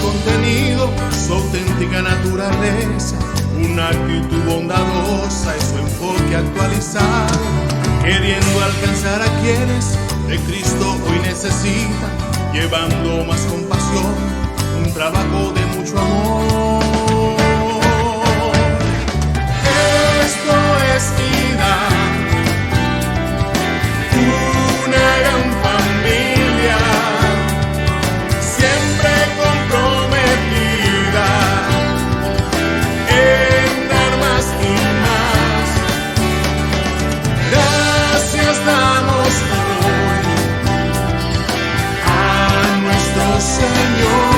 contenido, su auténtica naturaleza, una actitud bondadosa y su enfoque actualizado, queriendo alcanzar a quienes de Cristo hoy necesitan, llevando más compasión, un trabajo de mucho amor. Esto es vida, una gran familia, siempre comprometida en dar más y más. Gracias damos hoy a nuestro Señor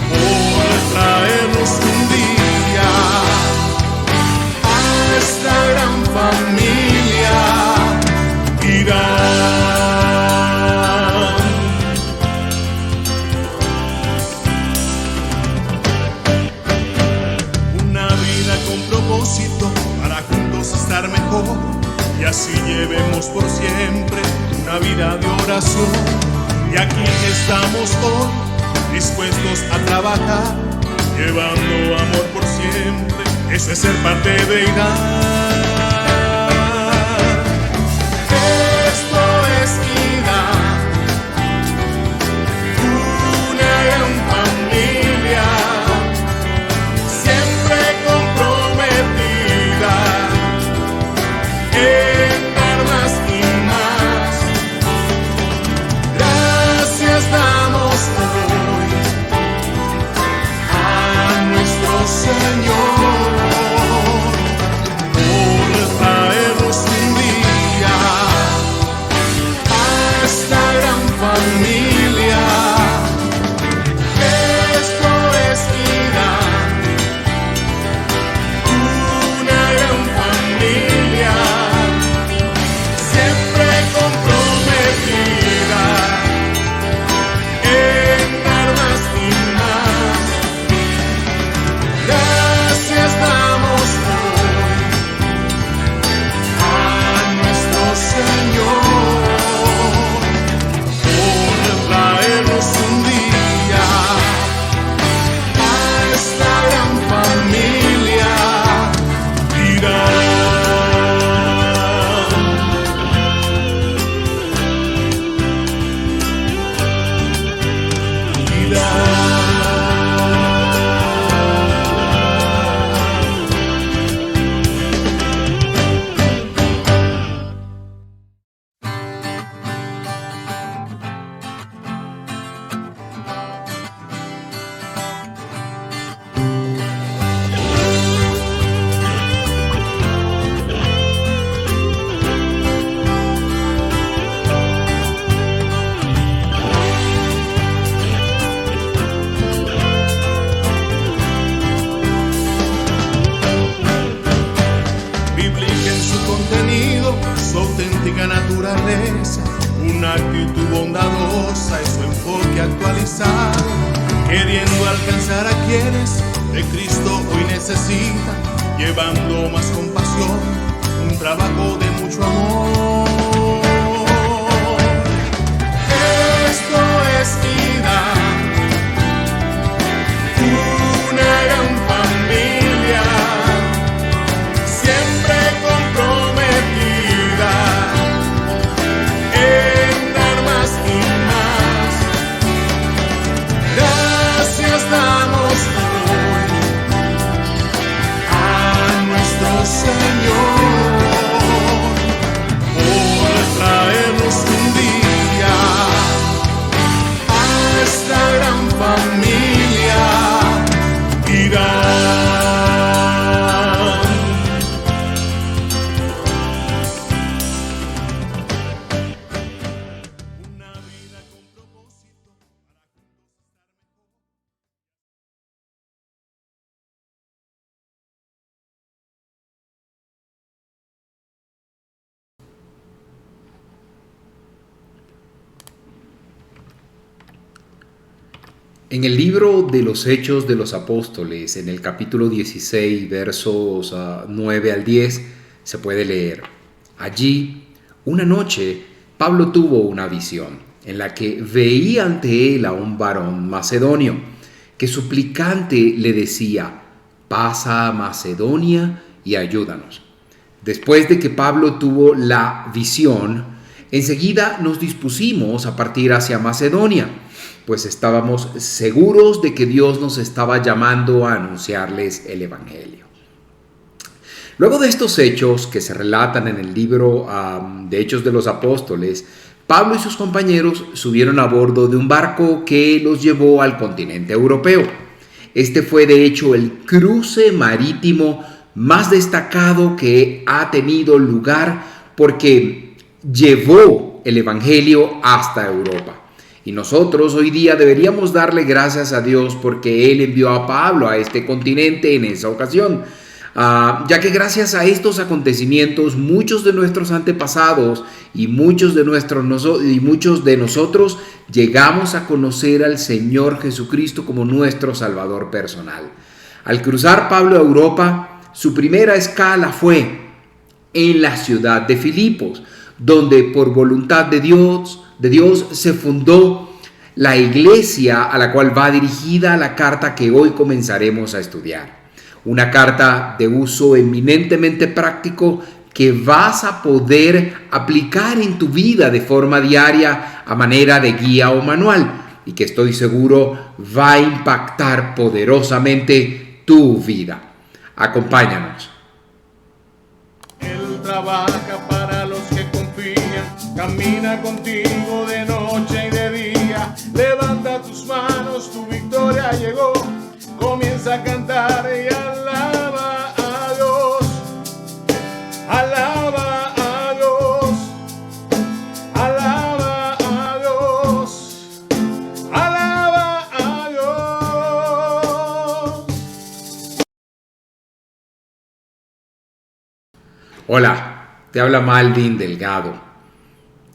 por traernos un día a esta gran familia. Una vida con propósito para juntos estar mejor y así llevemos por siempre una vida de oración. Y aquí estamos hoy dispuestos a trabajar, llevando amor por siempre. Eso es ser parte de Irán. Su auténtica naturaleza, una actitud bondadosa y su enfoque actualizado, queriendo alcanzar a quienes de Cristo hoy necesitan, llevando más compasión, un trabajo de mucho amor. Esto es vida, una gran familia, siempre comprometida en dar más y más. Gracias damos hoy a nuestro Señor por traernos un día a esta gran familia. Irán. En el libro de los Hechos de los Apóstoles, en el capítulo 16, versos 9 al 10, se puede leer: allí, una noche, Pablo tuvo una visión. en la que veía ante él a un varón macedonio, que suplicante le decía: pasa a Macedonia y ayúdanos. Después de que Pablo tuvo la visión, enseguida nos dispusimos a partir hacia Macedonia, pues estábamos seguros de que Dios nos estaba llamando a anunciarles el Evangelio. Luego de estos hechos que se relatan en el libro de Hechos de los Apóstoles, Pablo y sus compañeros subieron a bordo de un barco que los llevó al continente europeo. Este fue de hecho el cruce marítimo más destacado que ha tenido lugar, porque llevó el Evangelio hasta Europa. Y nosotros hoy día deberíamos darle gracias a Dios porque Él envió a Pablo a este continente en esa ocasión. Ya que gracias a estos acontecimientos muchos de nuestros antepasados y muchos de nosotros llegamos a conocer al Señor Jesucristo como nuestro Salvador personal. Al cruzar Pablo a Europa, su primera escala fue en la ciudad de Filipos, donde por voluntad de Dios se fundó la iglesia a la cual va dirigida la carta que hoy comenzaremos a estudiar. Una carta de uso eminentemente práctico que vas a poder aplicar en tu vida de forma diaria a manera de guía o manual, y que estoy seguro va a impactar poderosamente tu vida. Acompáñanos. Él trabaja para los que confían, camina contigo de noche y de día. Levanta tus manos, tu victoria llegó. Comienza a cantar y alaba a Dios, alaba a Dios, alaba a Dios, alaba a Dios. Hola, te habla Malvin Delgado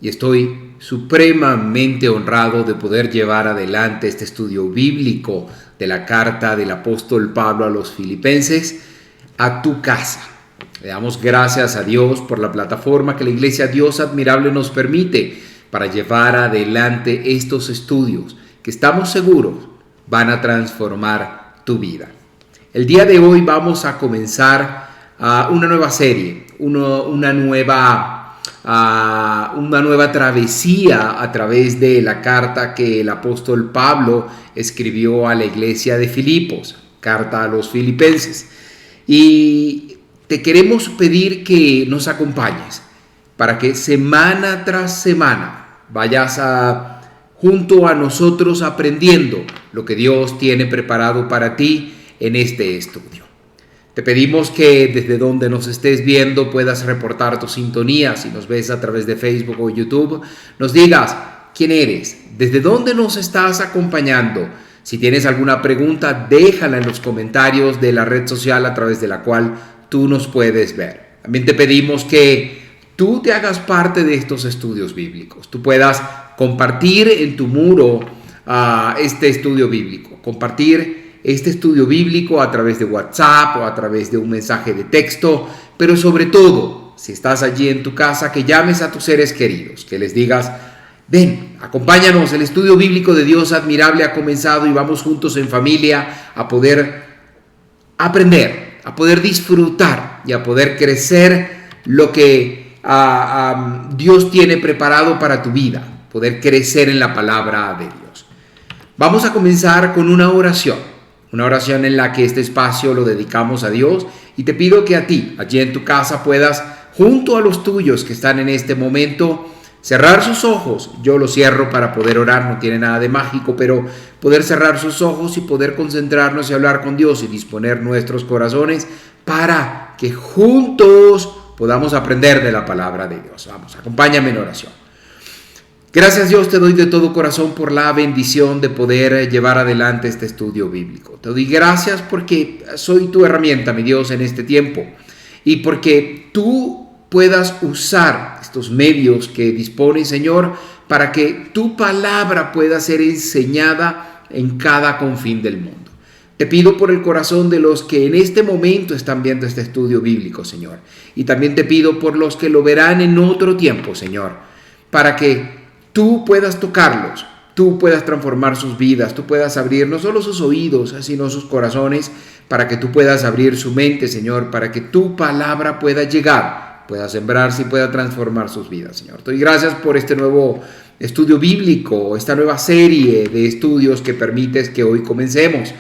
y estoy supremamente honrado de poder llevar adelante este estudio bíblico de la carta del apóstol Pablo a los Filipenses a tu casa. Le damos gracias a Dios por la plataforma que la Iglesia Dios Admirable nos permite para llevar adelante estos estudios que estamos seguros van a transformar tu vida. El día de hoy vamos a comenzar una nueva serie, una nueva travesía a través de la carta que el apóstol Pablo escribió a la iglesia de Filipos, carta a los filipenses. Y te queremos pedir que nos acompañes para que semana tras semana vayas junto a nosotros aprendiendo lo que Dios tiene preparado para ti en este estudio. Te pedimos que desde donde nos estés viendo puedas reportar tu sintonía. Si nos ves a través de Facebook o YouTube, nos digas quién eres, desde dónde nos estás acompañando. Si tienes alguna pregunta, déjala en los comentarios de la red social a través de la cual tú nos puedes ver. También te pedimos que tú te hagas parte de estos estudios bíblicos. Tú puedas compartir en tu muro este estudio bíblico, compartir este estudio bíblico a través de WhatsApp o a través de un mensaje de texto, pero sobre todo, si estás allí en tu casa, que llames a tus seres queridos, que les digas: ven, acompáñanos, el estudio bíblico de Dios Admirable ha comenzado y vamos juntos en familia a poder aprender, a poder disfrutar y a poder crecer lo que Dios tiene preparado para tu vida, poder crecer en la palabra de Dios. Vamos a comenzar con una oración en la que este espacio lo dedicamos a Dios, y te pido que a ti, allí en tu casa, puedas, junto a los tuyos que están en este momento, cerrar sus ojos. Yo los cierro para poder orar, no tiene nada de mágico, pero poder cerrar sus ojos y poder concentrarnos y hablar con Dios y disponer nuestros corazones para que juntos podamos aprender de la palabra de Dios. Vamos, acompáñame en oración. Gracias, Dios, te doy de todo corazón por la bendición de poder llevar adelante este estudio bíblico. Te doy gracias porque soy tu herramienta, mi Dios, en este tiempo, y porque tú puedas usar estos medios que dispones, Señor, para que tu palabra pueda ser enseñada en cada confín del mundo. Te pido por el corazón de los que en este momento están viendo este estudio bíblico, Señor, y también te pido por los que lo verán en otro tiempo, Señor, para que tú puedas tocarlos, tú puedas transformar sus vidas, tú puedas abrir no solo sus oídos, sino sus corazones, para que tú puedas abrir su mente, Señor, para que tu palabra pueda llegar, pueda sembrarse y pueda transformar sus vidas, Señor. Te doy gracias por este nuevo estudio bíblico, esta nueva serie de estudios que permites que hoy comencemos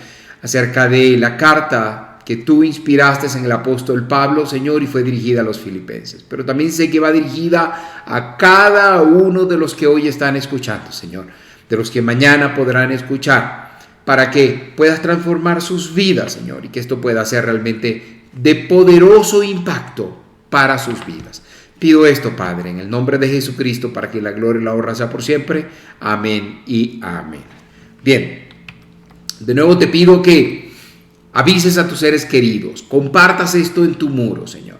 acerca de la carta que tú inspiraste en el apóstol Pablo, Señor, y fue dirigida a los filipenses. Pero también sé que va dirigida a cada uno de los que hoy están escuchando, Señor, de los que mañana podrán escuchar, para que puedas transformar sus vidas, Señor, y que esto pueda ser realmente de poderoso impacto para sus vidas. Pido esto, Padre, en el nombre de Jesucristo, para que la gloria y la honra sea por siempre. Amén y amén. Bien, de nuevo te pido que avises a tus seres queridos, compartas esto en tu muro, Señor.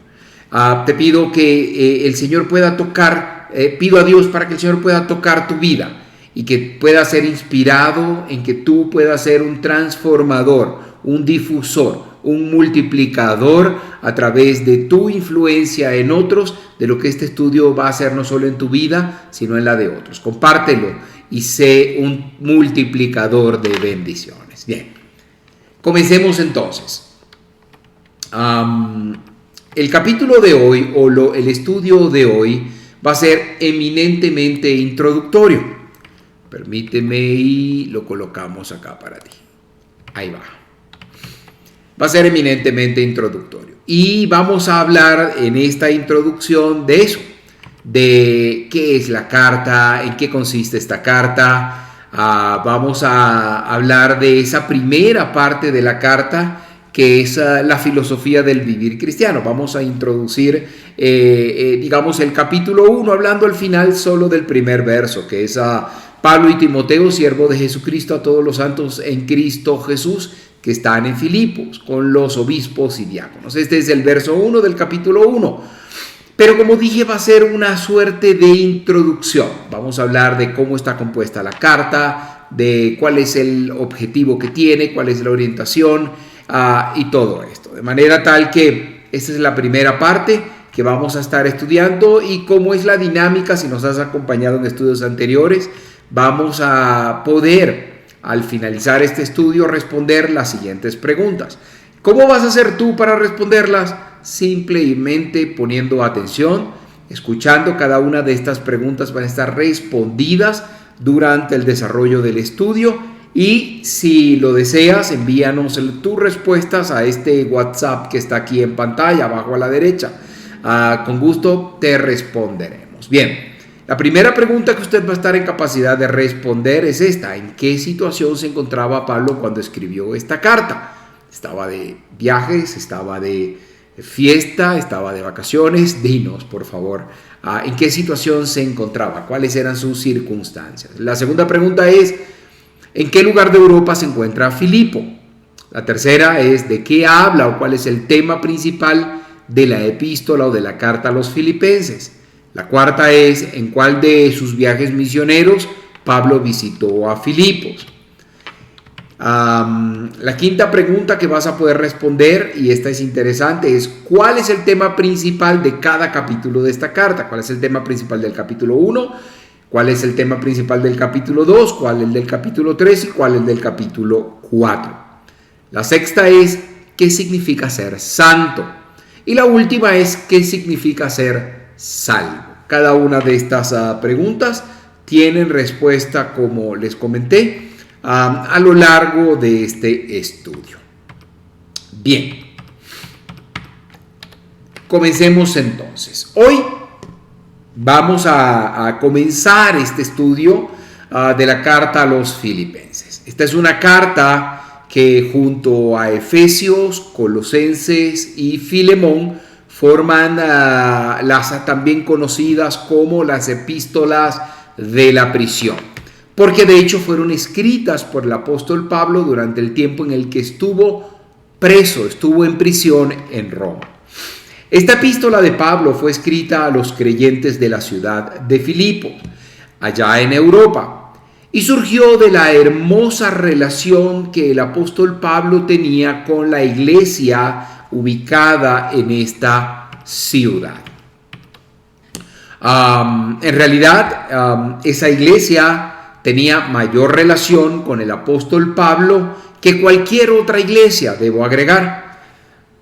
Te pido que el Señor pueda tocar, pido a Dios para que el Señor pueda tocar tu vida y que pueda ser inspirado en que tú puedas ser un transformador, un difusor, un multiplicador a través de tu influencia en otros, de lo que este estudio va a hacer no solo en tu vida, sino en la de otros. Compártelo y sé un multiplicador de bendiciones. Bien. Comencemos entonces. El capítulo de hoy, el estudio de hoy, va a ser eminentemente introductorio. Permíteme y lo colocamos acá para ti. Ahí va. Va a ser eminentemente introductorio. Y vamos a hablar en esta introducción de eso, de qué es la carta, en qué consiste esta carta. Vamos a hablar de esa primera parte de la carta, que es la filosofía del vivir cristiano. Vamos a introducir, digamos, el capítulo 1, hablando al final solo del primer verso, que es Pablo y Timoteo, siervo de Jesucristo, a todos los santos en Cristo Jesús, que están en Filipos, con los obispos y diáconos. Este es el verso 1 del capítulo 1. Pero como dije, va a ser una suerte de introducción. Vamos a hablar de cómo está compuesta la carta, de cuál es el objetivo que tiene, cuál es la orientación y todo esto. De manera tal que esta es la primera parte que vamos a estar estudiando, y cómo es la dinámica. Si nos has acompañado en estudios anteriores, vamos a poder, al finalizar este estudio, responder las siguientes preguntas. ¿Cómo vas a hacer tú para responderlas? Simplemente poniendo atención, escuchando. Cada una de estas preguntas van a estar respondidas durante el desarrollo del estudio, y si lo deseas, envíanos tus respuestas a este WhatsApp que está aquí en pantalla, abajo a la derecha. Con gusto te responderemos. Bien, la primera pregunta que usted va a estar en capacidad de responder es esta: ¿en qué situación se encontraba Pablo cuando escribió esta carta? ¿Estaba de viajes? ¿Estaba de fiesta? ¿Estaba de vacaciones? Dinos, por favor, ¿en qué situación se encontraba? ¿Cuáles eran sus circunstancias? La segunda pregunta es: ¿en qué lugar de Europa se encuentra Filipo? La tercera es: ¿de qué habla o cuál es el tema principal de la epístola o de la carta a los filipenses? La cuarta es: ¿en cuál de sus viajes misioneros Pablo visitó a Filipos? La quinta pregunta que vas a poder responder, y esta es interesante, es: ¿cuál es el tema principal de cada capítulo de esta carta? ¿Cuál es el tema principal del capítulo 1? ¿Cuál es el tema principal del capítulo 2? ¿Cuál es el del capítulo 3? ¿Y cuál es el del capítulo 4? La sexta es: ¿qué significa ser santo? Y la última es: ¿qué significa ser salvo? Cada una de estas preguntas tienen respuesta, como les comenté, a lo largo de este estudio. Bien, comencemos entonces. Hoy vamos a comenzar este estudio de la carta a los filipenses. Esta es una carta que, junto a Efesios, Colosenses y Filemón, forman las también conocidas como las epístolas de la prisión, porque de hecho fueron escritas por el apóstol Pablo durante el tiempo en el que estuvo preso, estuvo en prisión en Roma. Esta epístola de Pablo fue escrita a los creyentes de la ciudad de Filipos, allá en Europa, y surgió de la hermosa relación que el apóstol Pablo tenía con la iglesia ubicada en esta ciudad. En realidad, esa iglesia tenía mayor relación con el apóstol Pablo que cualquier otra iglesia, debo agregar.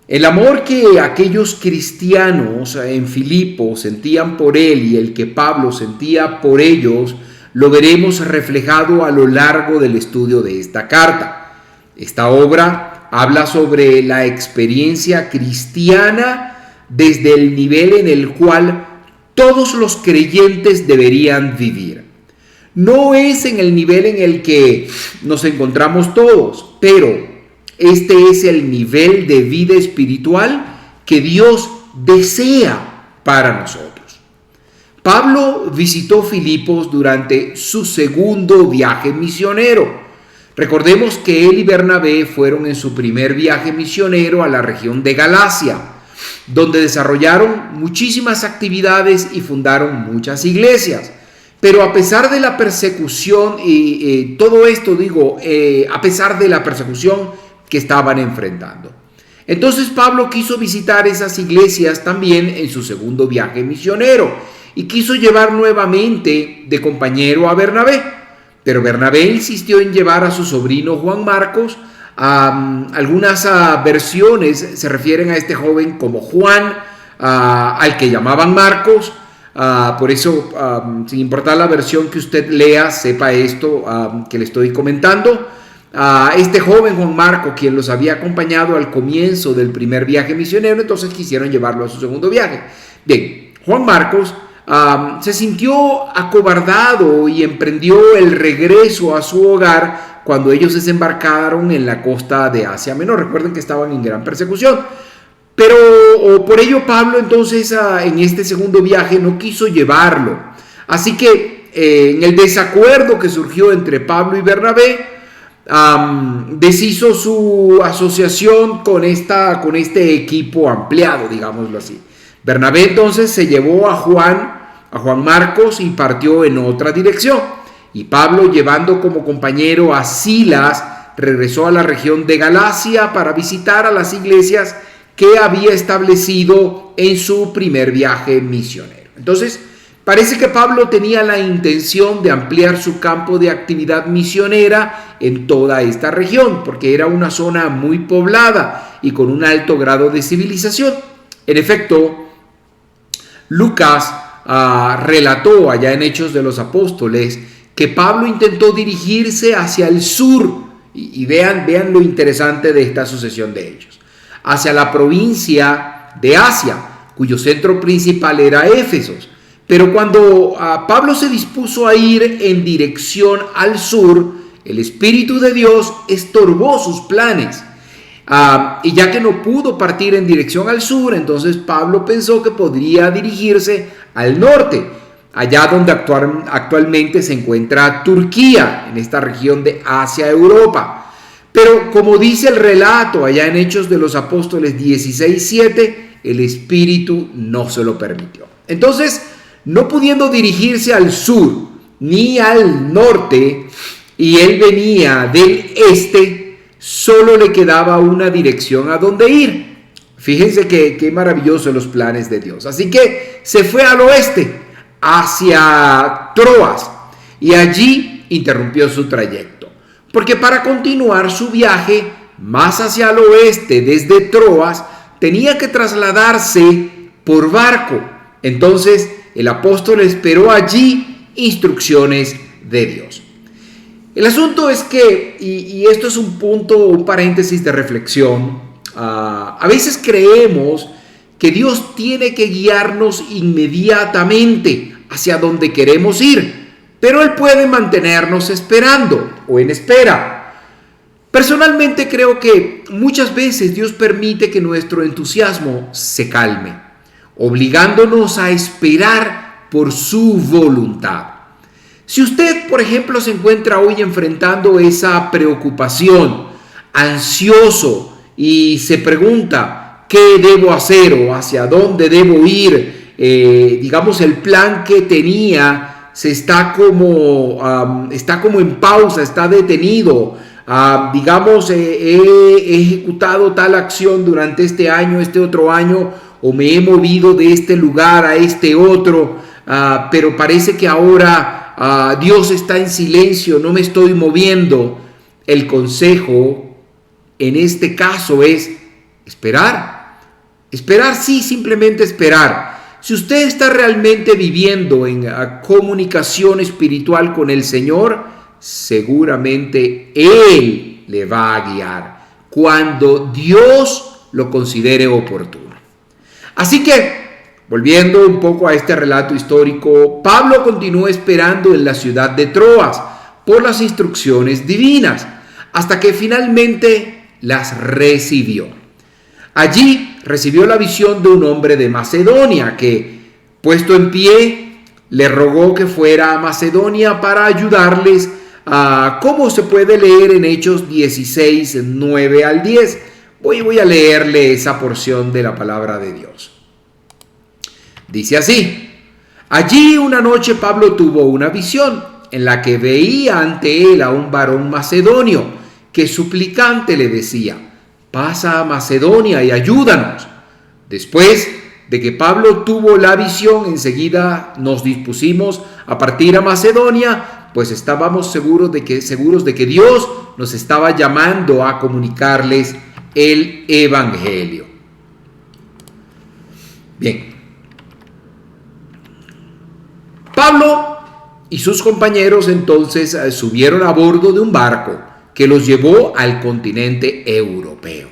El amor que aquellos cristianos en Filipos sentían por él y el que Pablo sentía por ellos, lo veremos reflejado a lo largo del estudio de esta carta. Esta obra habla sobre la experiencia cristiana desde el nivel en el cual todos los creyentes deberían vivir. No es en el nivel en el que nos encontramos todos, pero este es el nivel de vida espiritual que Dios desea para nosotros. Pablo visitó Filipos durante su segundo viaje misionero. Recordemos que él y Bernabé fueron en su primer viaje misionero a la región de Galacia, donde desarrollaron muchísimas actividades y fundaron muchas iglesias. Pero a pesar de la persecución, a pesar de la persecución que estaban enfrentando. Entonces Pablo quiso visitar esas iglesias también en su segundo viaje misionero y quiso llevar nuevamente de compañero a Bernabé. Pero Bernabé insistió en llevar a su sobrino Juan Marcos. Algunas versiones se refieren a este joven como Juan, al que llamaban Marcos. Por eso, sin importar la versión que usted lea, sepa esto que le estoy comentando. Este joven Juan Marco, quien los había acompañado al comienzo del primer viaje misionero, entonces quisieron llevarlo a su segundo viaje. Bien, Juan Marcos se sintió acobardado y emprendió el regreso a su hogar cuando ellos desembarcaron en la costa de Asia Menor. Recuerden que estaban en gran persecución. Pero por ello Pablo entonces en este segundo viaje no quiso llevarlo. Así que en el desacuerdo que surgió entre Pablo y Bernabé, deshizo su asociación con este equipo ampliado, digámoslo así. Bernabé entonces se llevó a Juan Marcos y partió en otra dirección. Y Pablo, llevando como compañero a Silas, regresó a la región de Galacia para visitar a las iglesias que había establecido en su primer viaje misionero. Entonces, parece que Pablo tenía la intención de ampliar su campo de actividad misionera en toda esta región, porque era una zona muy poblada y con un alto grado de civilización. En efecto, Lucas relató allá en Hechos de los Apóstoles que Pablo intentó dirigirse hacia el sur, y vean lo interesante de esta sucesión de hechos, hacia la provincia de Asia, cuyo centro principal era Éfeso. Pero cuando Pablo se dispuso a ir en dirección al sur, el Espíritu de Dios estorbó sus planes. Y ya que no pudo partir en dirección al sur, entonces Pablo pensó que podría dirigirse al norte, allá donde actualmente se encuentra Turquía, en esta región de Asia-Europa. Pero como dice el relato allá en Hechos de los Apóstoles 16:7, el Espíritu no se lo permitió. Entonces, no pudiendo dirigirse al sur ni al norte, y él venía del este, solo le quedaba una dirección a donde ir. Fíjense qué maravillosos los planes de Dios. Así que se fue al oeste, hacia Troas, y allí interrumpió su trayecto. Porque para continuar su viaje más hacia el oeste desde Troas, tenía que trasladarse por barco. Entonces el apóstol esperó allí instrucciones de Dios. El asunto es que, y esto es un paréntesis de reflexión, a veces creemos que Dios tiene que guiarnos inmediatamente hacia donde queremos ir, pero Él puede mantenernos esperando o en espera. Personalmente creo que muchas veces Dios permite que nuestro entusiasmo se calme, obligándonos a esperar por su voluntad. Si usted, por ejemplo, se encuentra hoy enfrentando esa preocupación, ansioso, y se pregunta qué debo hacer o hacia dónde debo ir, digamos el plan que tenía está como en pausa, está detenido. He ejecutado tal acción durante este año, este otro año, o me he movido de este lugar a este otro. pero parece que ahora Dios está en silencio, no me estoy moviendo. El consejo en este caso es esperar. Esperar, sí, simplemente esperar. Si usted está realmente viviendo en comunicación espiritual con el Señor, seguramente Él le va a guiar cuando Dios lo considere oportuno. Así que, volviendo un poco a este relato histórico, Pablo continuó esperando en la ciudad de Troas por las instrucciones divinas, hasta que finalmente las recibió. Allí recibió la visión de un hombre de Macedonia que, puesto en pie, le rogó que fuera a Macedonia para ayudarles, como se puede leer en Hechos 16, 9 al 10. Voy a leerle esa porción de la palabra de Dios. Dice así: allí una noche Pablo tuvo una visión en la que veía ante él a un varón macedonio que suplicante le decía: pasa a Macedonia y ayúdanos. Después de que Pablo tuvo la visión, enseguida nos dispusimos a partir a Macedonia, pues estábamos seguros de que Dios nos estaba llamando a comunicarles el evangelio. Bien. Pablo y sus compañeros entonces subieron a bordo de un barco que los llevó al continente europeo.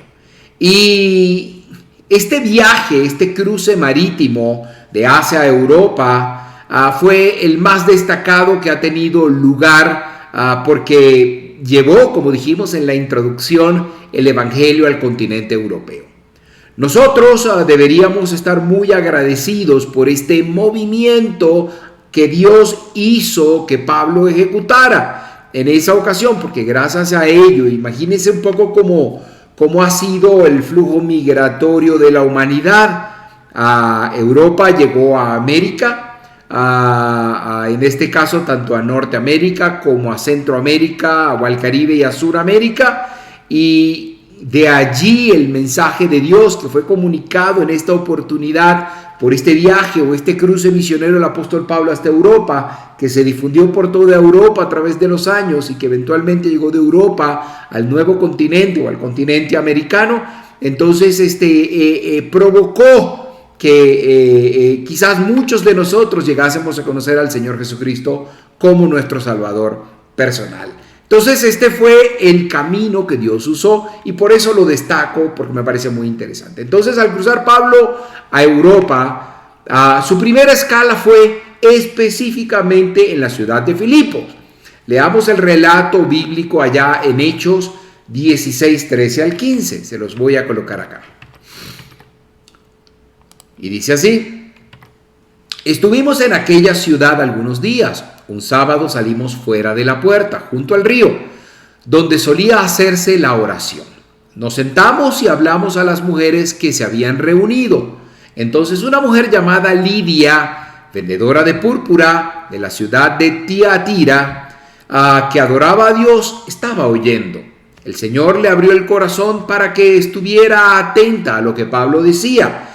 Y este viaje, este cruce marítimo de Asia a Europa, fue el más destacado que ha tenido lugar porque llevó, como dijimos en la introducción, el evangelio al continente europeo. Nosotros deberíamos estar muy agradecidos por este movimiento que Dios hizo que Pablo ejecutara en esa ocasión, porque gracias a ello, imagínense un poco cómo ha sido el flujo migratorio de la humanidad. Europa llegó a América, en este caso tanto a Norteamérica como a Centroamérica, o al Caribe y a Suramérica, y de allí el mensaje de Dios que fue comunicado en esta oportunidad por este viaje o este cruce misionero del apóstol Pablo hasta Europa, que se difundió por toda Europa a través de los años y que eventualmente llegó de Europa al nuevo continente o al continente americano. Entonces provocó que quizás muchos de nosotros llegásemos a conocer al Señor Jesucristo como nuestro Salvador personal. Entonces este fue el camino que Dios usó y por eso lo destaco, porque me parece muy interesante. Entonces, al cruzar Pablo a Europa, su primera escala fue específicamente en la ciudad de Filipos. Leamos el relato bíblico allá en Hechos 16, 13 al 15. Se los voy a colocar acá. Y dice así: estuvimos en aquella ciudad algunos días. Un sábado salimos fuera de la puerta, junto al río, donde solía hacerse la oración. Nos sentamos y hablamos a las mujeres que se habían reunido. Entonces una mujer llamada Lidia, vendedora de púrpura de la ciudad de Tiatira, que adoraba a Dios, estaba oyendo. El Señor le abrió el corazón para que estuviera atenta a lo que Pablo decía.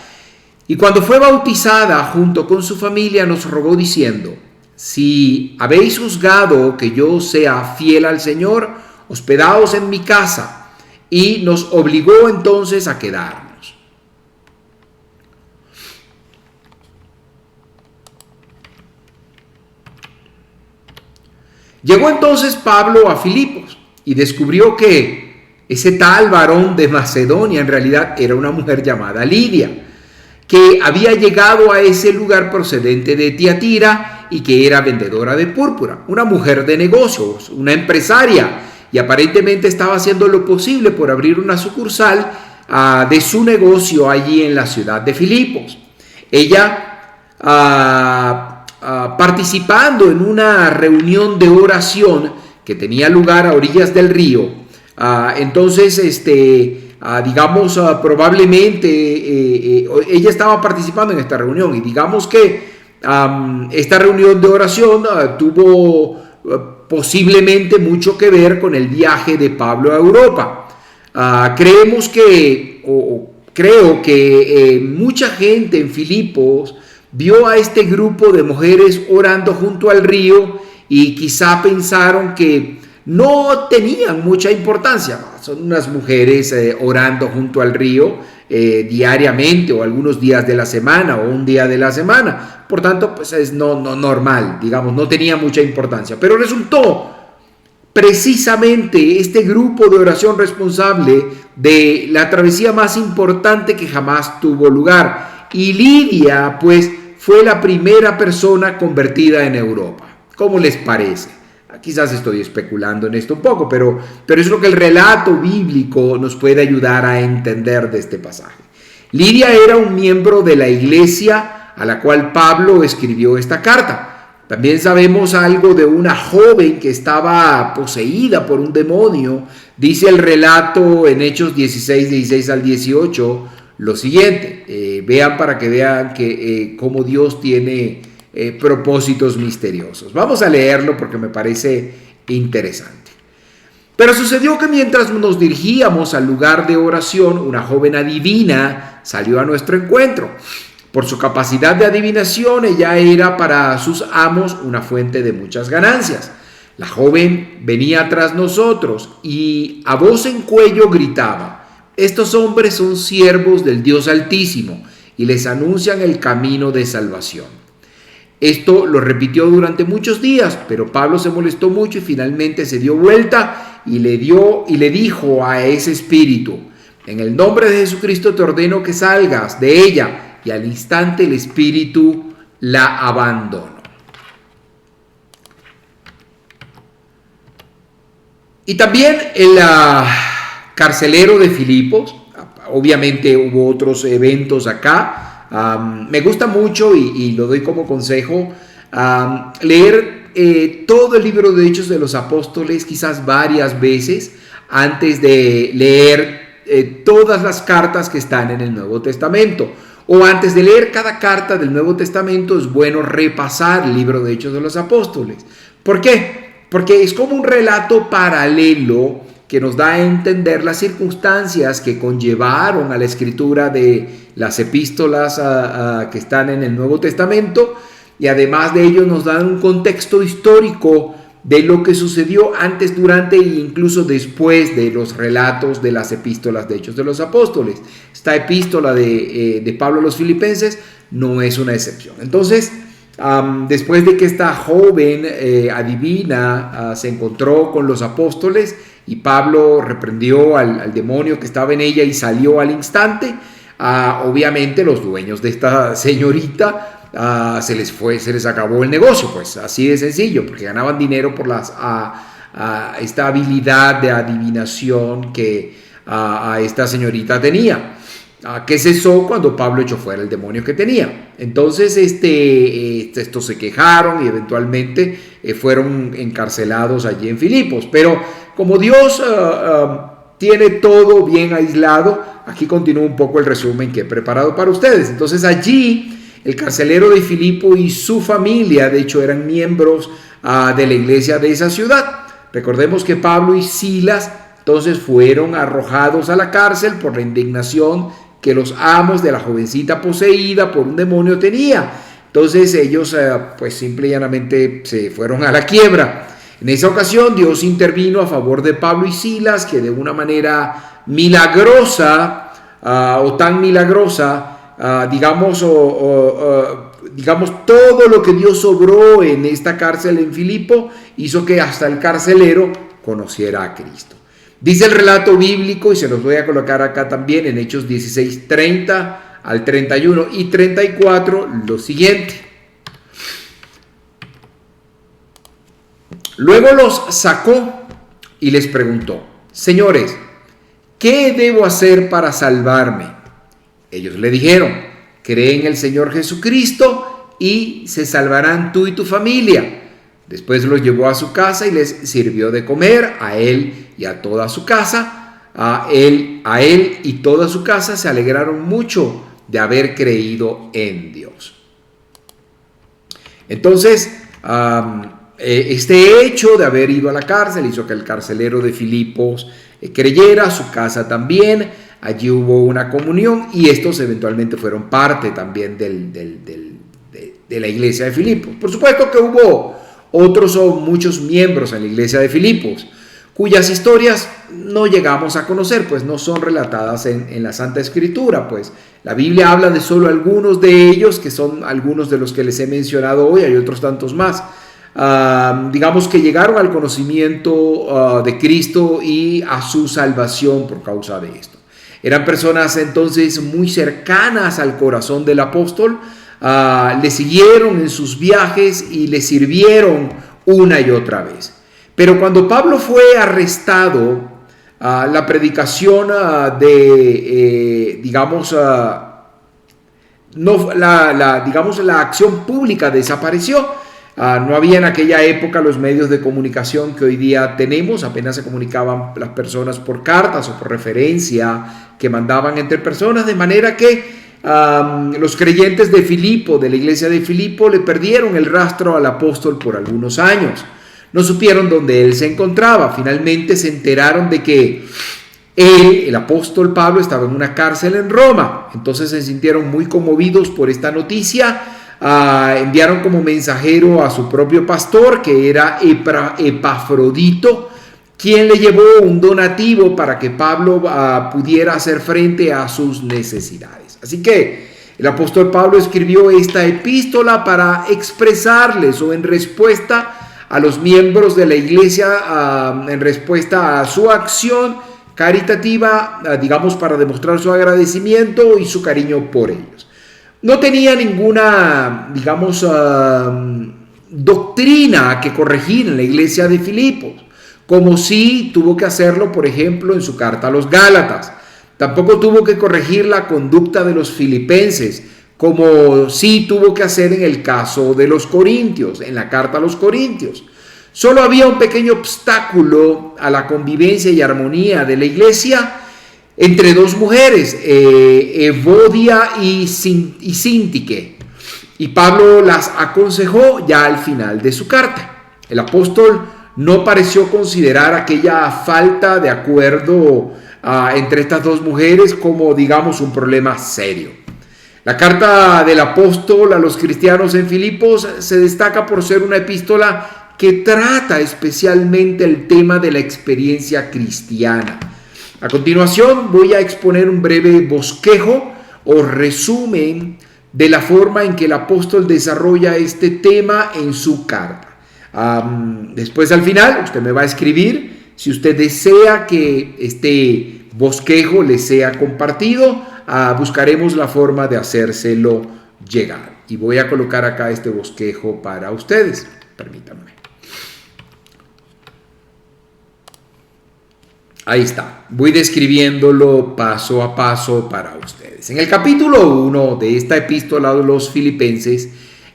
Y cuando fue bautizada junto con su familia, nos rogó diciendo: si habéis juzgado que yo sea fiel al Señor, hospedaos en mi casa. Y nos obligó entonces a quedarnos. Llegó entonces Pablo a Filipos y descubrió que ese tal varón de Macedonia en realidad era una mujer llamada Lidia, que había llegado a ese lugar procedente de Tiatira y que era vendedora de púrpura, una mujer de negocios, una empresaria, y aparentemente estaba haciendo lo posible por abrir una sucursal de su negocio allí en la ciudad de Filipos. Ella, participando en una reunión de oración que tenía lugar a orillas del río, entonces probablemente ella estaba participando en esta reunión y digamos que esta reunión de oración tuvo posiblemente mucho que ver con el viaje de Pablo a Europa. Creo que mucha gente en Filipos vio a este grupo de mujeres orando junto al río y quizá pensaron que no tenían mucha importancia. Son unas mujeres orando junto al río diariamente o algunos días de la semana o un día de la semana. Por tanto, pues es no normal, digamos, no tenía mucha importancia. Pero resultó precisamente este grupo de oración responsable de la travesía más importante que jamás tuvo lugar. Y Lidia, pues, fue la primera persona convertida en Europa. ¿Cómo les parece? Quizás estoy especulando en esto un poco, pero es lo que el relato bíblico nos puede ayudar a entender de este pasaje. Lidia era un miembro de la iglesia a la cual Pablo escribió esta carta. También sabemos algo de una joven que estaba poseída por un demonio. Dice el relato en Hechos 16 al 18, lo siguiente. Vean para que vean que cómo Dios tiene propósitos misteriosos. Vamos a leerlo porque me parece interesante. Pero sucedió que mientras nos dirigíamos al lugar de oración, una joven adivina salió a nuestro encuentro. Por su capacidad de adivinación, ella era para sus amos una fuente de muchas ganancias. La joven venía tras nosotros y a voz en cuello gritaba: estos hombres son siervos del Dios Altísimo y les anuncian el camino de salvación. Esto lo repitió durante muchos días, pero Pablo se molestó mucho y finalmente se dio vuelta y le dijo a ese espíritu: en el nombre de Jesucristo te ordeno que salgas de ella. Y al instante el espíritu la abandonó. Y también el carcelero de Filipos, obviamente hubo otros eventos acá. Me gusta mucho y lo doy como consejo, leer todo el libro de Hechos de los Apóstoles quizás varias veces antes de leer todas las cartas que están en el Nuevo Testamento. O antes de leer cada carta del Nuevo Testamento es bueno repasar el libro de Hechos de los Apóstoles. ¿Por qué? Porque es como un relato paralelo que nos da a entender las circunstancias que conllevaron a la escritura de las epístolas que están en el Nuevo Testamento, y además de ello nos dan un contexto histórico de lo que sucedió antes, durante e incluso después de los relatos de las epístolas de Hechos de los Apóstoles. Esta epístola de Pablo a los Filipenses no es una excepción. Entonces, después de que esta joven adivina se encontró con los apóstoles y Pablo reprendió al demonio que estaba en ella y salió al instante, obviamente los dueños de esta señorita se les acabó el negocio, pues así de sencillo, porque ganaban dinero por esta habilidad de adivinación que esta señorita tenía, que cesó cuando Pablo echó fuera el demonio que tenía. Entonces estos se quejaron y eventualmente fueron encarcelados allí en Filipos. Pero como Dios tiene todo bien aislado, aquí continúa un poco el resumen que he preparado para ustedes. Entonces allí el carcelero de Filipo y su familia, de hecho, eran miembros de la iglesia de esa ciudad. Recordemos que Pablo y Silas entonces fueron arrojados a la cárcel por la indignación que los amos de la jovencita poseída por un demonio tenía. Entonces ellos pues simple y llanamente se fueron a la quiebra. En esa ocasión Dios intervino a favor de Pablo y Silas, que de una manera milagrosa o tan milagrosa, digamos todo lo que Dios obró en esta cárcel en Filipo hizo que hasta el carcelero conociera a Cristo. Dice el relato bíblico, y se los voy a colocar acá también en Hechos 16, 30 al 31 y 34, lo siguiente: luego los sacó y les preguntó: señores, ¿qué debo hacer para salvarme? Ellos le dijeron: cree en el Señor Jesucristo y se salvarán tú y tu familia. Después los llevó a su casa y les sirvió de comer a él y a toda su casa. A él y toda su casa se alegraron mucho de haber creído en Dios. Entonces, este hecho de haber ido a la cárcel hizo que el carcelero de Filipos creyera, su casa también. Allí hubo una comunión y estos eventualmente fueron parte también de de la iglesia de Filipos. Por supuesto que hubo otros o muchos miembros en la iglesia de Filipos, cuyas historias no llegamos a conocer, pues no son relatadas en la Santa Escritura, pues la Biblia habla de solo algunos de ellos, que son algunos de los que les he mencionado hoy, hay otros tantos más, digamos que llegaron al conocimiento de Cristo y a su salvación por causa de esto. Eran personas entonces muy cercanas al corazón del apóstol, le siguieron en sus viajes y le sirvieron una y otra vez. Pero cuando Pablo fue arrestado, la predicación la acción pública desapareció. No había en aquella época los medios de comunicación que hoy día tenemos, apenas se comunicaban las personas por cartas o por referencia que mandaban entre personas, de manera que los creyentes de Filipo, de la iglesia de Filipo, le perdieron el rastro al apóstol por algunos años. No supieron dónde él se encontraba. Finalmente se enteraron de que él, el apóstol Pablo, estaba en una cárcel en Roma. Entonces se sintieron muy conmovidos por esta noticia. Enviaron como mensajero a su propio pastor, que era Epafrodito, quien le llevó un donativo para que Pablo pudiera hacer frente a sus necesidades. Así que el apóstol Pablo escribió esta epístola para expresarles, o en respuesta a los miembros de la iglesia, en respuesta a su acción caritativa, para demostrar su agradecimiento y su cariño por ellos. No tenía ninguna, doctrina que corregir en la iglesia de Filipos, como sí tuvo que hacerlo, por ejemplo, en su carta a los Gálatas. Tampoco tuvo que corregir la conducta de los filipenses, como sí tuvo que hacer en el caso de los Corintios, en la carta a los Corintios. Solo había un pequeño obstáculo a la convivencia y armonía de la iglesia entre dos mujeres, Evodia y Síntique. Y Pablo las aconsejó ya al final de su carta. El apóstol no pareció considerar aquella falta de acuerdo entre estas dos mujeres como, un problema serio. La carta del apóstol a los cristianos en Filipos se destaca por ser una epístola que trata especialmente el tema de la experiencia cristiana. A continuación voy a exponer un breve bosquejo o resumen de la forma en que el apóstol desarrolla este tema en su carta. Después, al final, usted me va a escribir si usted desea que este bosquejo le sea compartido. Buscaremos la forma de hacérselo llegar. Y voy a colocar acá este bosquejo para ustedes. Permítanme. Ahí está. Voy describiéndolo paso a paso para ustedes. En el capítulo 1 de esta epístola de los Filipenses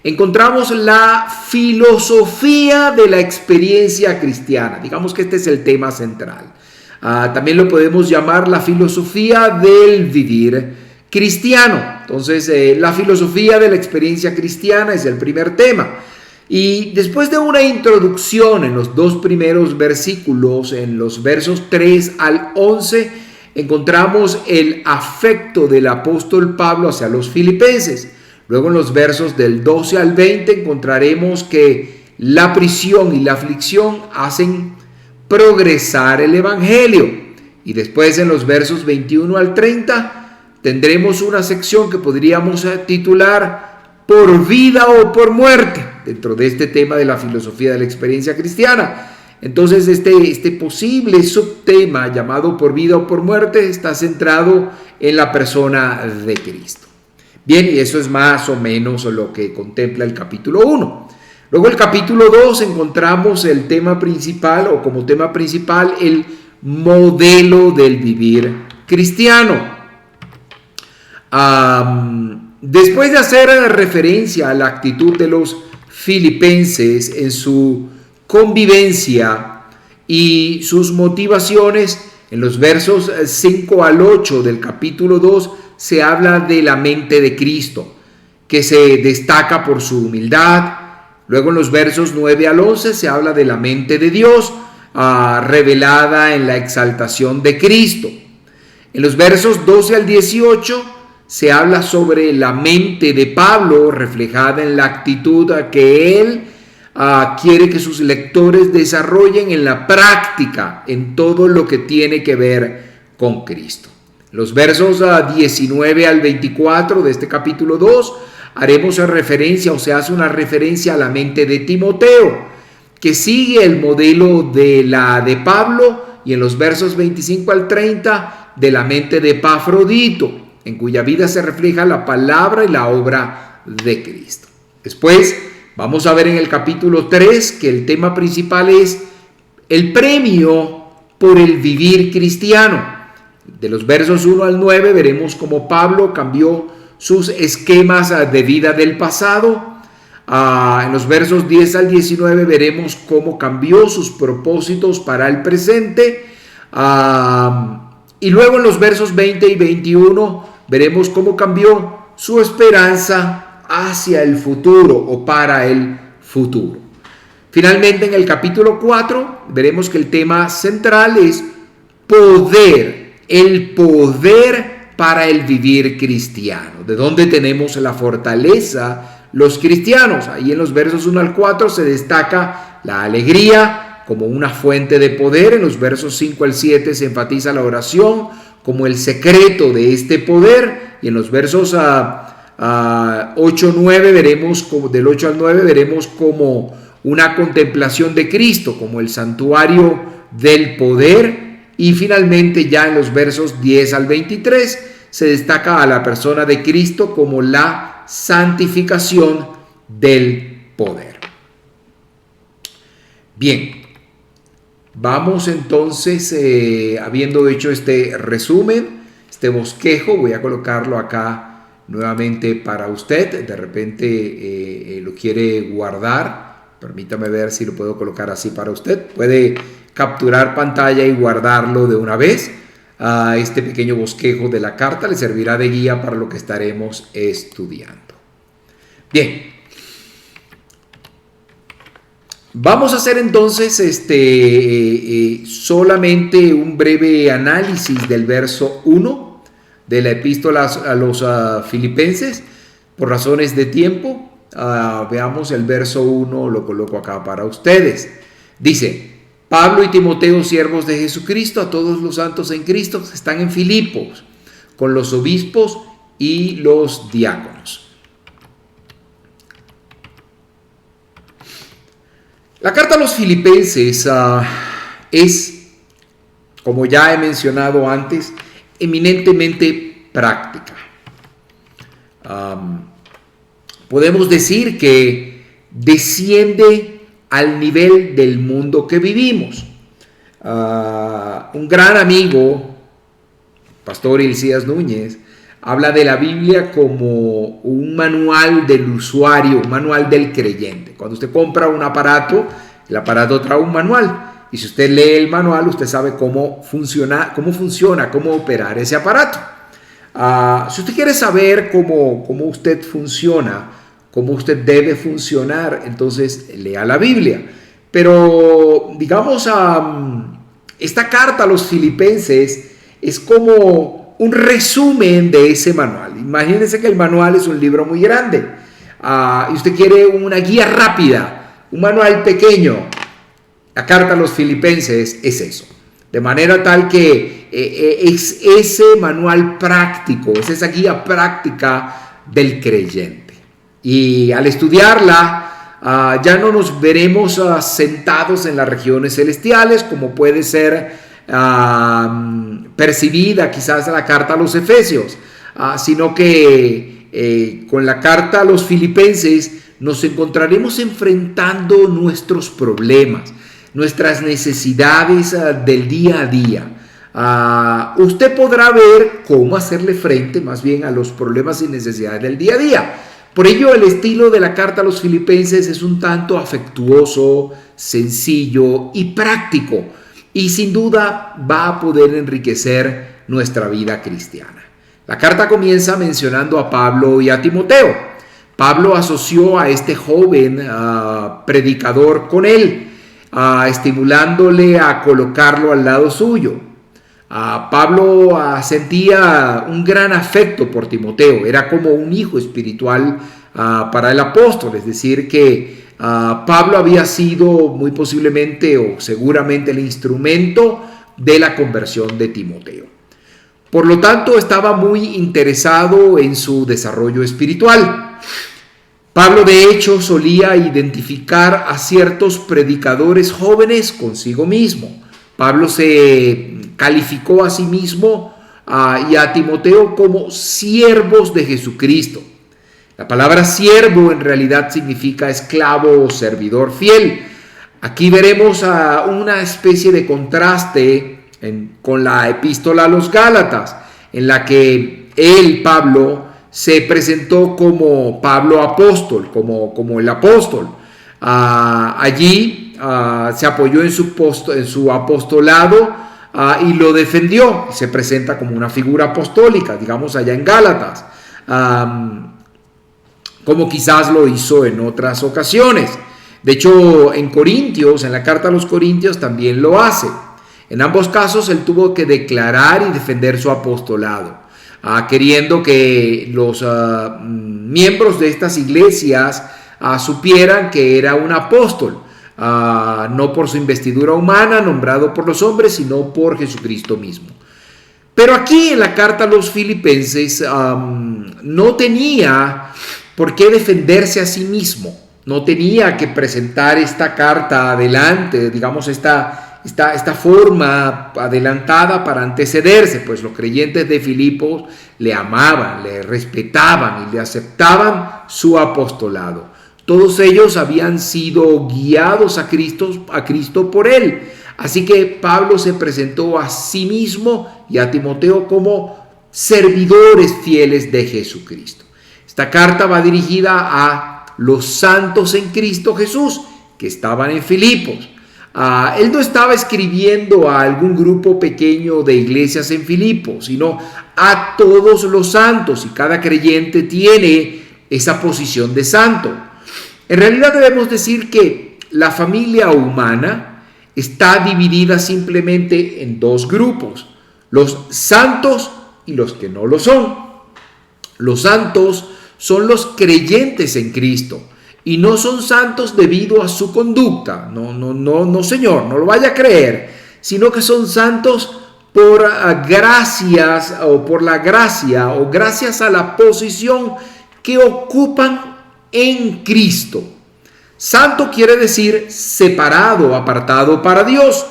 encontramos la filosofía de la experiencia cristiana. Digamos que este es el tema central. También lo podemos llamar la filosofía del vivir cristiano. Entonces, la filosofía de la experiencia cristiana es el primer tema. Y después de una introducción en los dos primeros versículos, en los versos 3 al 11, encontramos el afecto del apóstol Pablo hacia los filipenses. Luego en los versos del 12 al 20 encontraremos que la prisión y la aflicción hacen progresar el evangelio. Y después en los versos 21 al 30 tendremos una sección que podríamos titular por vida o por muerte, dentro de este tema de la filosofía de la experiencia cristiana. Entonces este posible subtema llamado por vida o por muerte está centrado en la persona de Cristo. Bien, y eso es más o menos lo que contempla el capítulo 1. Luego el capítulo 2 encontramos el tema principal, o como tema principal, el modelo del vivir cristiano. Después de hacer referencia a la actitud de los filipenses en su convivencia y sus motivaciones, en los versos 5 al 8 del capítulo 2 se habla de la mente de Cristo, que se destaca por su humildad. Luego en los versos 9 al 11 se habla de la mente de Dios, revelada en la exaltación de Cristo. En los versos 12 al 18 se habla sobre la mente de Pablo reflejada en la actitud que él quiere que sus lectores desarrollen en la práctica, en todo lo que tiene que ver con Cristo. Los versos 19 al 24 de este capítulo 2 haremos referencia, o se hace una referencia a la mente de Timoteo, que sigue el modelo de la de Pablo, y en los versos 25 al 30 de la mente de Epafrodito, en cuya vida se refleja la palabra y la obra de Cristo. Después vamos a ver en el capítulo 3 que el tema principal es el premio por el vivir cristiano. De los versos 1 al 9 veremos cómo Pablo cambió sus esquemas de vida del pasado. En los versos 10 al 19 veremos cómo cambió sus propósitos para el presente. Y luego en los versos 20 y 21 veremos cómo cambió su esperanza hacia el futuro o para el futuro. Finalmente, en el capítulo 4 veremos que el tema central es poder, el poder para el vivir cristiano. ¿De dónde tenemos la fortaleza los cristianos? Ahí en los versos 1 al 4 se destaca la alegría como una fuente de poder. En los versos 5 al 7 se enfatiza la oración como el secreto de este poder. Y en los versos 8-9 veremos, del 8 al 9 veremos como una contemplación de Cristo, como el santuario del poder. Y finalmente ya en los versos 10 al 23 se destaca a la persona de Cristo como la santificación del poder. Bien, vamos entonces, habiendo hecho este resumen, este bosquejo, voy a colocarlo acá nuevamente para usted. De repente lo quiere guardar, permítame ver si lo puedo colocar así para usted. Puede capturar pantalla y guardarlo de una vez. Este pequeño bosquejo de la carta le servirá de guía para lo que estaremos estudiando. Bien, vamos a hacer entonces solamente un breve análisis del verso 1 de la epístola a los Filipenses por razones de tiempo. Veamos el verso 1, lo coloco acá para ustedes. Dice: Pablo y Timoteo, siervos de Jesucristo, a todos los santos en Cristo que están en Filipos, con los obispos y los diáconos. La carta a los Filipenses es, como ya he mencionado antes, eminentemente práctica. Podemos decir que desciende al nivel del mundo que vivimos. Un gran amigo, Pastor Elías Núñez, habla de la Biblia como un manual del usuario, un manual del creyente. Cuando usted compra un aparato, el aparato trae un manual, y si usted lee el manual, usted sabe cómo funciona, cómo operar ese aparato. Si usted quiere saber cómo usted funciona, cómo usted debe funcionar, entonces lea la Biblia. Pero digamos, esta carta a los Filipenses es como un resumen de ese manual. Imagínense que el manual es un libro muy grande, y usted quiere una guía rápida, un manual pequeño. La carta a los Filipenses es eso, de manera tal que es ese manual práctico, es esa guía práctica del creyente. Y al estudiarla, ya no nos veremos sentados en las regiones celestiales, como puede ser percibida quizás la carta a los Efesios, sino que con la carta a los Filipenses nos encontraremos enfrentando nuestros problemas, nuestras necesidades del día a día. Usted podrá ver cómo hacerle frente más bien a los problemas y necesidades del día a día. Por ello, el estilo de la carta a los Filipenses es un tanto afectuoso, sencillo y práctico, y sin duda va a poder enriquecer nuestra vida cristiana. La carta comienza mencionando a Pablo y a Timoteo. Pablo asoció a este joven predicador con él, estimulándole a colocarlo al lado suyo. Pablo sentía un gran afecto por Timoteo, era como un hijo espiritual para el apóstol, es decir que Pablo había sido muy posiblemente o seguramente el instrumento de la conversión de Timoteo. Por lo tanto, estaba muy interesado en su desarrollo espiritual. Pablo, de hecho, solía identificar a ciertos predicadores jóvenes consigo mismo. Pablo se calificó a sí mismo y a Timoteo como siervos de Jesucristo. La palabra siervo en realidad significa esclavo o servidor fiel. Aquí veremos una especie de contraste con la epístola a los Gálatas, en la que Pablo, se presentó como Pablo apóstol, como el apóstol. Allí se apoyó en su apostolado y lo defendió. Se presenta como una figura apostólica, digamos allá en Gálatas, como quizás lo hizo en otras ocasiones. De hecho, en Corintios, en la carta a los Corintios también lo hace. En ambos casos él tuvo que declarar y defender su apostolado, queriendo que los miembros de estas iglesias supieran que era un apóstol, no por su investidura humana, nombrado por los hombres, sino por Jesucristo mismo. Pero aquí en la carta a los Filipenses no tenía por qué defenderse a sí mismo, no tenía que presentar esta carta adelante, digamos esta forma adelantada para antecederse, pues los creyentes de Filipos le amaban, le respetaban y le aceptaban su apostolado. Todos ellos habían sido guiados a Cristo por él. Así que Pablo se presentó a sí mismo y a Timoteo como servidores fieles de Jesucristo. Esta carta va dirigida a los santos en Cristo Jesús que estaban en Filipos. Él no estaba escribiendo a algún grupo pequeño de iglesias en Filipos, sino a todos los santos, y cada creyente tiene esa posición de santo. En realidad debemos decir que la familia humana está dividida simplemente en dos grupos: los santos y los que no lo son. Los santos son los creyentes en Cristo. Y no son santos debido a su conducta, no señor, no lo vaya a creer, sino que son santos por gracias o por la gracia o gracias a la posición que ocupan en Cristo. Santo quiere decir separado, apartado para Dios.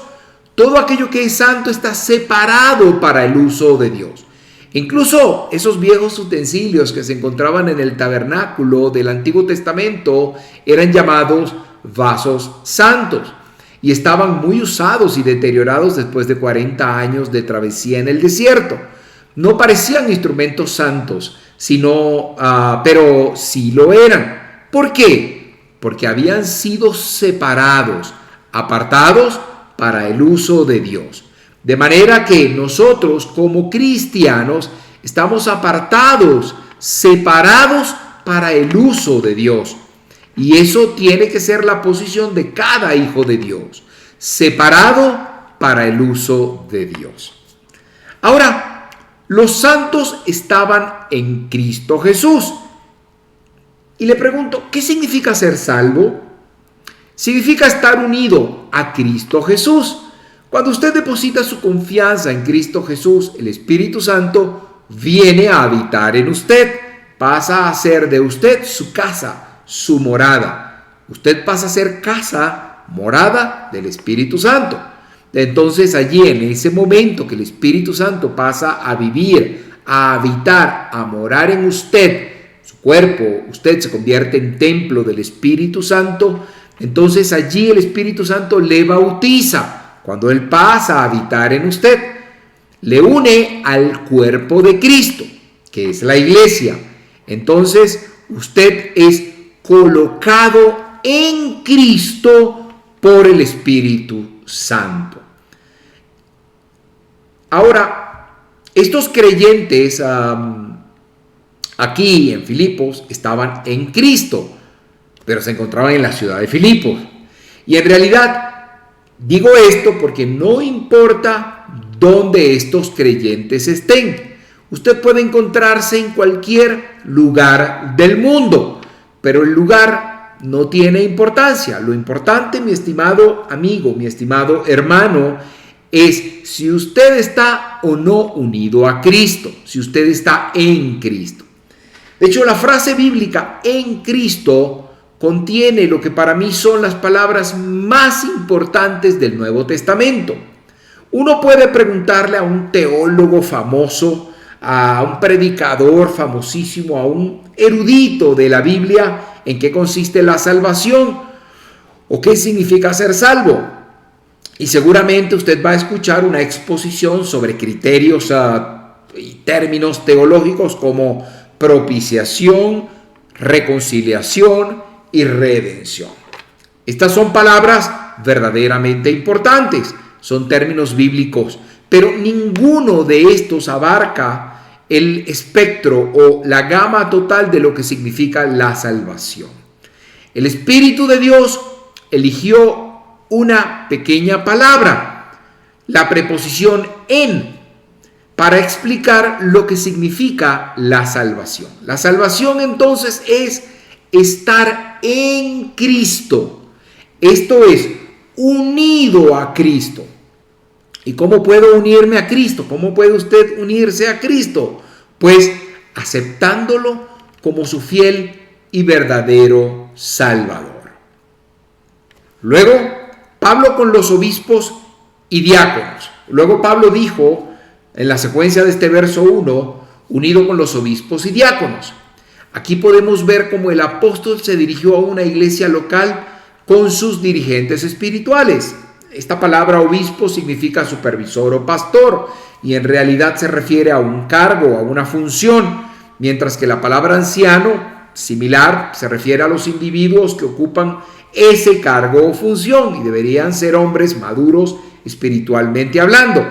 Todo aquello que es santo está separado para el uso de Dios. Incluso esos viejos utensilios que se encontraban en el tabernáculo del Antiguo Testamento eran llamados vasos santos y estaban muy usados y deteriorados después de 40 años de travesía en el desierto. No parecían instrumentos santos, pero sí lo eran. ¿Por qué? Porque habían sido separados, apartados para el uso de Dios. De manera que nosotros como cristianos estamos apartados, separados para el uso de Dios. Y eso tiene que ser la posición de cada hijo de Dios, separado para el uso de Dios. Ahora, los santos estaban en Cristo Jesús. Y le pregunto, ¿qué significa ser salvo? Significa estar unido a Cristo Jesús. Cuando usted deposita su confianza en Cristo Jesús, el Espíritu Santo viene a habitar en usted, pasa a ser de usted su casa, su morada. Usted pasa a ser casa, morada del Espíritu Santo. Entonces allí, en ese momento que el Espíritu Santo pasa a vivir, a habitar, a morar en usted, su cuerpo, usted se convierte en templo del Espíritu Santo. Entonces allí el Espíritu Santo le bautiza. Cuando Él pasa a habitar en usted, le une al cuerpo de Cristo, que es la iglesia. Entonces usted es colocado en Cristo por el Espíritu Santo. Ahora, estos creyentes aquí en Filipos estaban en Cristo, pero se encontraban en la ciudad de Filipos. Y en realidad, digo esto porque no importa donde estos creyentes estén. Usted puede encontrarse en cualquier lugar del mundo, pero el lugar no tiene importancia. Lo importante, mi estimado amigo, mi estimado hermano, es si usted está o no unido a Cristo, si usted está en Cristo. De hecho, la frase bíblica en Cristo contiene lo que para mí son las palabras más importantes del Nuevo Testamento. Uno puede preguntarle a un teólogo famoso, a un predicador famosísimo, a un erudito de la Biblia, en qué consiste la salvación o qué significa ser salvo. Y seguramente usted va a escuchar una exposición sobre criterios y términos teológicos como propiciación, reconciliación y redención. Estas son palabras verdaderamente importantes, son términos bíblicos, pero ninguno de estos abarca el espectro o la gama total de lo que significa la salvación. El Espíritu de Dios eligió una pequeña palabra, la preposición en, para explicar lo que significa la salvación. La salvación entonces es estar en Cristo. Esto es, unido a Cristo. ¿Y cómo puedo unirme a Cristo? ¿Cómo puede usted unirse a Cristo? Pues aceptándolo como su fiel y verdadero Salvador. Luego, Pablo con los obispos y diáconos. Luego Pablo dijo, en la secuencia de este verso 1, unido con los obispos y diáconos. Aquí podemos ver cómo el apóstol se dirigió a una iglesia local con sus dirigentes espirituales. Esta palabra obispo significa supervisor o pastor y en realidad se refiere a un cargo, a una función, mientras que la palabra anciano, similar, se refiere a los individuos que ocupan ese cargo o función y deberían ser hombres maduros espiritualmente hablando.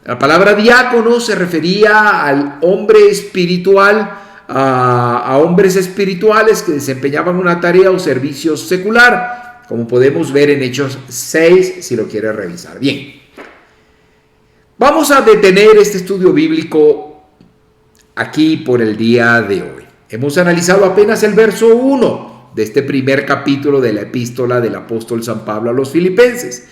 La palabra diácono se refería al hombre espiritual, a hombres espirituales que desempeñaban una tarea o servicio secular, como podemos ver en Hechos 6, si lo quiere revisar. Bien, vamos a detener este estudio bíblico aquí por el día de hoy. Hemos analizado apenas el verso 1 de este primer capítulo de la epístola del apóstol San Pablo a los Filipenses.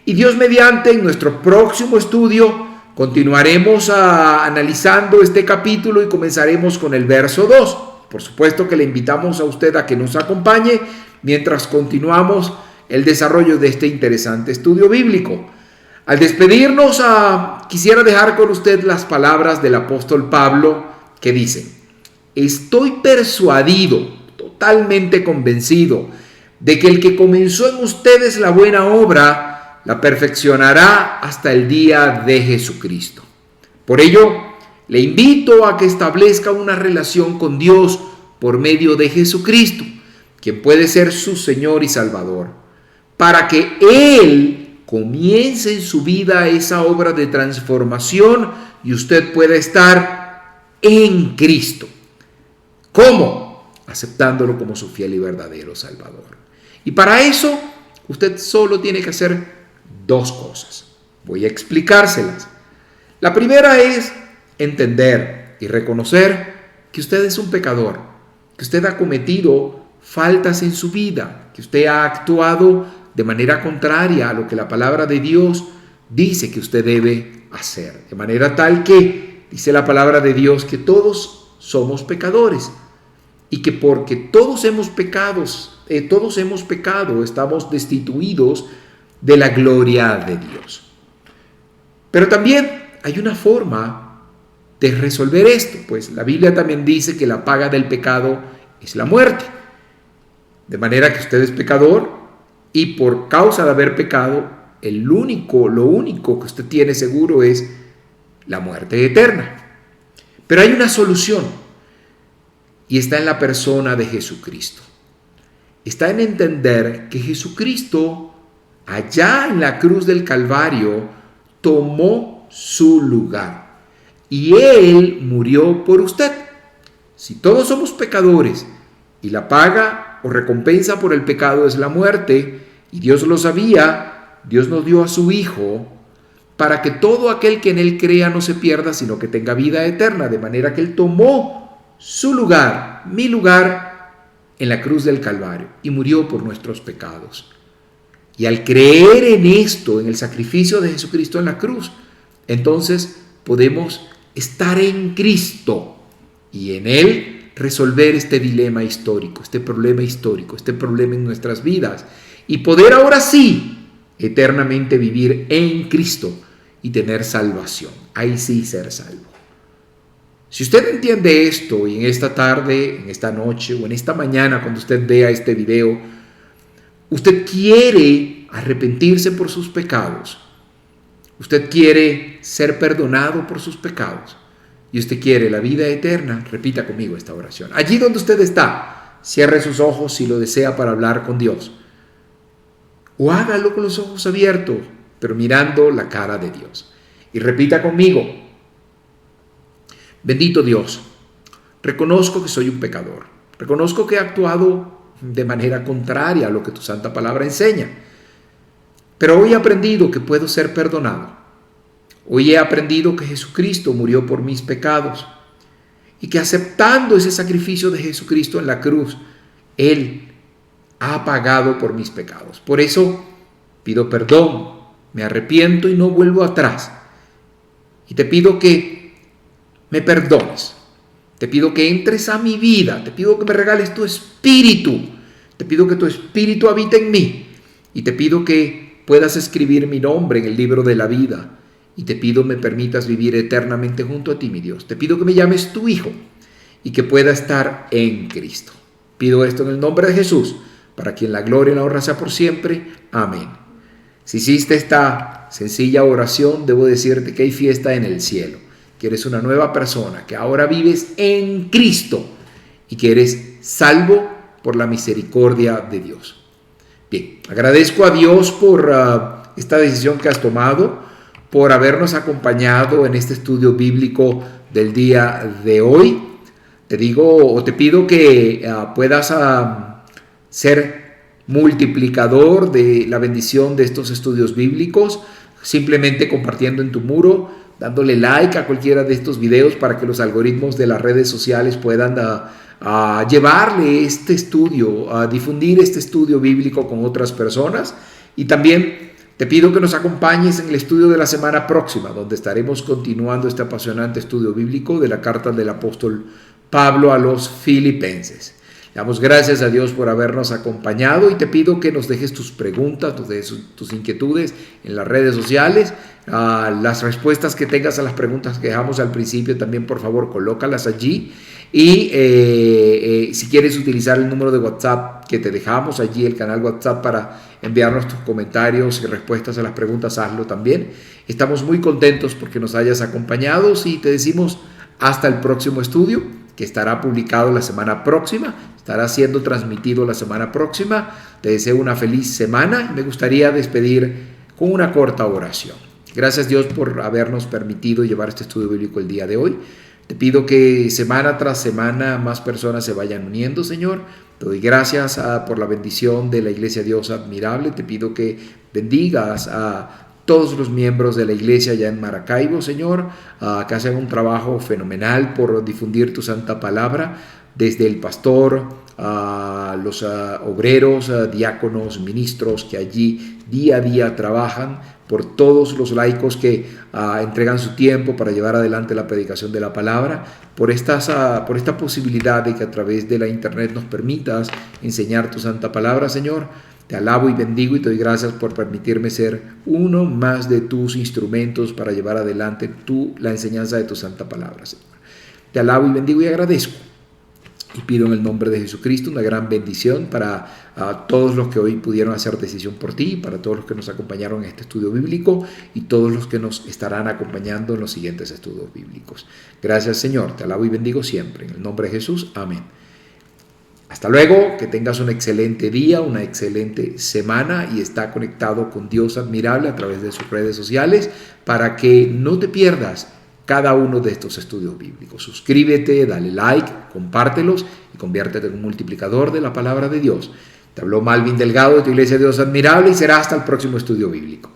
Y Dios mediante, en nuestro próximo estudio, continuaremos analizando este capítulo y comenzaremos con el verso 2. Por supuesto que le invitamos a usted a que nos acompañe mientras continuamos el desarrollo de este interesante estudio bíblico. Al despedirnos, quisiera dejar con usted las palabras del apóstol Pablo que dicen: estoy persuadido, totalmente convencido, de que el que comenzó en ustedes la buena obra la perfeccionará hasta el día de Jesucristo. Por ello, le invito a que establezca una relación con Dios por medio de Jesucristo, quien puede ser su Señor y Salvador, para que Él comience en su vida esa obra de transformación y usted pueda estar en Cristo. ¿Cómo? Aceptándolo como su fiel y verdadero Salvador. Y para eso, usted solo tiene que hacer dos cosas. Voy a explicárselas. La primera es entender y reconocer que usted es un pecador, que usted ha cometido faltas en su vida, que usted ha actuado de manera contraria a lo que la palabra de Dios dice que usted debe hacer. De manera tal que dice la palabra de Dios que todos somos pecadores y que porque todos hemos pecado, estamos destituidos de la gloria de Dios. Pero también hay una forma de resolver esto, pues la Biblia también dice que la paga del pecado es la muerte. De manera que usted es pecador y por causa de haber pecado, lo único que usted tiene seguro es la muerte eterna. Pero hay una solución y está en la persona de Jesucristo. Está en entender que Jesucristo, allá en la cruz del Calvario, tomó su lugar y Él murió por usted. Si todos somos pecadores y la paga o recompensa por el pecado es la muerte, y Dios lo sabía, Dios nos dio a su Hijo para que todo aquel que en Él crea no se pierda, sino que tenga vida eterna. De manera que Él tomó su lugar, mi lugar, en la cruz del Calvario y murió por nuestros pecados. Y al creer en esto, en el sacrificio de Jesucristo en la cruz, entonces podemos estar en Cristo y en Él resolver este dilema histórico, este problema histórico, este problema en nuestras vidas y poder ahora sí eternamente vivir en Cristo y tener salvación. Ahí sí ser salvo. Si usted entiende esto y en esta tarde, en esta noche o en esta mañana cuando usted vea este video, usted quiere arrepentirse por sus pecados, usted quiere ser perdonado por sus pecados y usted quiere la vida eterna, repita conmigo esta oración. Allí donde usted está, cierre sus ojos si lo desea para hablar con Dios. O hágalo con los ojos abiertos, pero mirando la cara de Dios. Y repita conmigo: bendito Dios, reconozco que soy un pecador. Reconozco que he actuado de manera contraria a lo que tu santa palabra enseña. Pero hoy he aprendido que puedo ser perdonado. Hoy he aprendido que Jesucristo murió por mis pecados y que aceptando ese sacrificio de Jesucristo en la cruz, Él ha pagado por mis pecados. Por eso pido perdón, me arrepiento y no vuelvo atrás. Y te pido que me perdones. Te pido que entres a mi vida. Te pido que me regales tu espíritu. Te pido que tu espíritu habite en mí. Y te pido que puedas escribir mi nombre en el libro de la vida. Y te pido me permitas vivir eternamente junto a ti, mi Dios. Te pido que me llames tu Hijo y que pueda estar en Cristo. Pido esto en el nombre de Jesús, para quien la gloria y la honra sea por siempre. Amén. Si hiciste esta sencilla oración, debo decirte que hay fiesta en el cielo, que eres una nueva persona, que ahora vives en Cristo y que eres salvo por la misericordia de Dios. Bien, agradezco a Dios por esta decisión que has tomado, por habernos acompañado en este estudio bíblico del día de hoy. Te digo o te pido que puedas ser multiplicador de la bendición de estos estudios bíblicos, simplemente compartiendo en tu muro, dándole like a cualquiera de estos videos para que los algoritmos de las redes sociales puedan llevarle este estudio, a difundir este estudio bíblico con otras personas. Y también te pido que nos acompañes en el estudio de la semana próxima, donde estaremos continuando este apasionante estudio bíblico de la carta del apóstol Pablo a los Filipenses. Damos gracias a Dios por habernos acompañado y te pido que nos dejes tus preguntas, nos dejes tus inquietudes en las redes sociales. Las respuestas que tengas a las preguntas que dejamos al principio también, por favor, colócalas allí. Y si quieres utilizar el número de WhatsApp que te dejamos allí, el canal WhatsApp, para enviarnos tus comentarios y respuestas a las preguntas, hazlo también. Estamos muy contentos porque nos hayas acompañado y te decimos hasta el próximo estudio, que estará publicado la semana próxima, estará siendo transmitido la semana próxima. Te deseo una feliz semana y me gustaría despedir con una corta oración. Gracias Dios por habernos permitido llevar este estudio bíblico el día de hoy. Te pido que semana tras semana más personas se vayan uniendo, Señor. Te doy gracias por la bendición de la Iglesia Dios Admirable. Te pido que bendigas a todos los miembros de la iglesia allá en Maracaibo, Señor, que hacen un trabajo fenomenal por difundir tu santa palabra, desde el pastor, los obreros, diáconos, ministros que allí día a día trabajan, por todos los laicos que entregan su tiempo para llevar adelante la predicación de la palabra, por esta posibilidad de que a través de la internet nos permitas enseñar tu santa palabra, Señor. Te alabo y bendigo y te doy gracias por permitirme ser uno más de tus instrumentos para llevar adelante la enseñanza de tu santa palabra, Señor. Te alabo y bendigo y agradezco. Y pido en el nombre de Jesucristo una gran bendición para todos los que hoy pudieron hacer decisión por ti, para todos los que nos acompañaron en este estudio bíblico y todos los que nos estarán acompañando en los siguientes estudios bíblicos. Gracias, Señor. Te alabo y bendigo siempre. En el nombre de Jesús. Amén. Hasta luego, que tengas un excelente día, una excelente semana y está conectado con Dios Admirable a través de sus redes sociales para que no te pierdas cada uno de estos estudios bíblicos. Suscríbete, dale like, compártelos y conviértete en un multiplicador de la palabra de Dios. Te habló Malvin Delgado de tu Iglesia Dios Admirable y será hasta el próximo estudio bíblico.